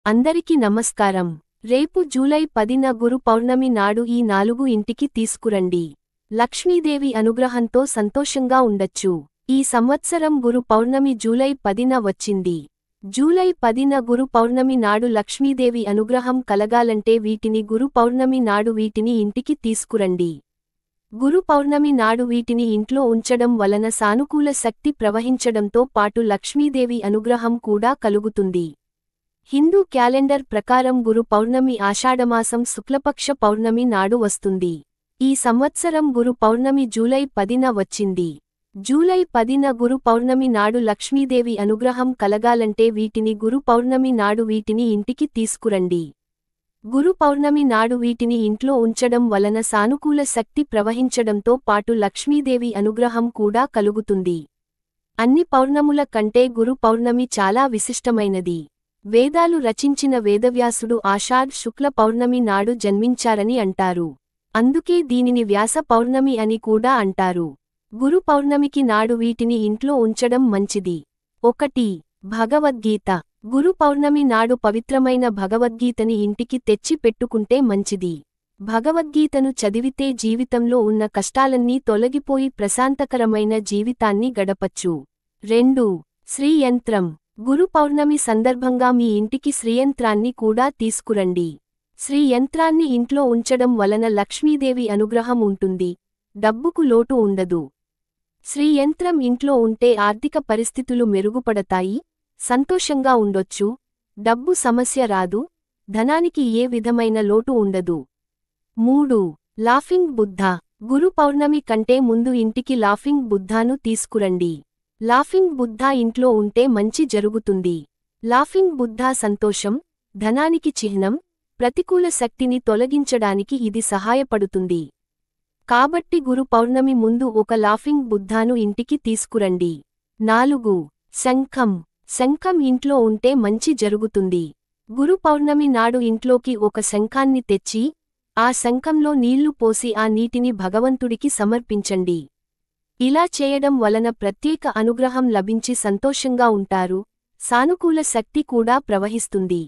అందరికీ నమస్కారం. రేపు జూలై 10న గురు పౌర్ణమి నాడు ఈ 4 ఇంటికి తీసుకురండి. లక్ష్మీదేవి అనుగ్రహంతో సంతోషంగా ఉండొచ్చు. ఈ సంవత్సరం గురు పౌర్ణమి జూలై 10న వచ్చింది. జూలై 10న గురు పౌర్ణమి నాడు లక్ష్మీదేవి అనుగ్రహం కలగాలంటే వీటిని గురు పౌర్ణమి నాడు వీటిని ఇంటికి తీసుకురండి. గురు పౌర్ణమి నాడు వీటిని ఇంట్లో ఉంచడం వలన సానుకూల శక్తి ప్రవహించడంతో పాటు లక్ష్మీదేవి అనుగ్రహం కూడా కలుగుతుంది. హిందూ క్యాలెండర్ ప్రకారం గురు పౌర్ణమి ఆషాఢమాసం శుక్లపక్ష పౌర్ణమి నాడు వస్తుంది. ఈ సంవత్సరం గురు పౌర్ణమి జూలై 10న వచ్చింది. జూలై 10న గురు పౌర్ణమి నాడు లక్ష్మీదేవి అనుగ్రహం కలగాలంటే వీటిని గురు పౌర్ణమి నాడు వీటిని ఇంటికి తీసుకురండి. గురు పౌర్ణమి నాడు వీటిని ఇంట్లో ఉంచడం వలన సానుకూల శక్తి ప్రవహించడంతో పాటు లక్ష్మీదేవి అనుగ్రహం కూడా కలుగుతుంది. అన్ని పౌర్ణముల కంటే గురు పౌర్ణమి చాలా విశిష్టమైనది. వేదాలు రచించిన వేదవ్యాసుడు ఆషాఢ్ శుక్ల పౌర్ణమి నాడు జన్మించారని అంటారు. అందుకే దీనిని వ్యాస పౌర్ణమి అని కూడా అంటారు. గురు పౌర్ణమికి నాడు వీటిని ఇంట్లో ఉంచడం మంచిది. 1. భగవద్గీత. గురు పౌర్ణమి నాడు పవిత్రమైన భగవద్గీతని ఇంటికి తెచ్చి పెట్టుకుంటే మంచిది. భగవద్గీతను చదివితే జీవితంలో ఉన్న కష్టాలన్నీ తొలగిపోయి ప్రశాంతకరమైన జీవితాన్ని గడపచ్చు. 2. శ్రీయంత్రం. గురు పౌర్ణమి సందర్భంగా మీ ఇంటికి శ్రీయంత్రాన్ని కూడా తీసుకురండి. శ్రీయంత్రాన్ని ఇంట్లో ఉంచడం వలన లక్ష్మీదేవి అనుగ్రహం ఉంటుంది. డబ్బుకు లోటు ఉండదు. శ్రీయంత్రం ఇంట్లో ఉంటే ఆర్థిక పరిస్థితులు మెరుగుపడతాయి, సంతోషంగా ఉండొచ్చు, డబ్బు సమస్య రాదు, ధనానికి ఏ విధమైన లోటు ఉండదు. 3. లాఫింగ్ బుద్ధ. గురు పౌర్ణమి కంటే ముందు ఇంటికి లాఫింగ్ బుద్ధాను తీసుకురండి. లాఫింగ్ బుద్ధా ఇంట్లో ఉంటే మంచి జరుగుతుంది. లాఫింగ్ బుద్ధా సంతోషం, ధనానికి చిహ్నం, ప్రతికూల శక్తిని తొలగించడానికి ఇది సహాయపడుతుంది. కాబట్టి గురు పౌర్ణమి ముందు ఒక లాఫింగ్ బుద్ధాను ఇంటికి తీసుకురండి. 4. శంఖం. శంఖం ఇంట్లో ఉంటే మంచి జరుగుతుంది. గురు పౌర్ణమి నాడు ఇంట్లోకి ఒక శంఖాన్ని తెచ్చి, ఆ శంఖంలో నీళ్లు పోసి ఆ నీటిని భగవంతుడికి సమర్పించండి. ఇలా చేయడం వలన ప్రత్యేక అనుగ్రహం లభించి సంతోషంగా ఉంటారు, సానుకూల శక్తి కూడా ప్రవహిస్తుంది.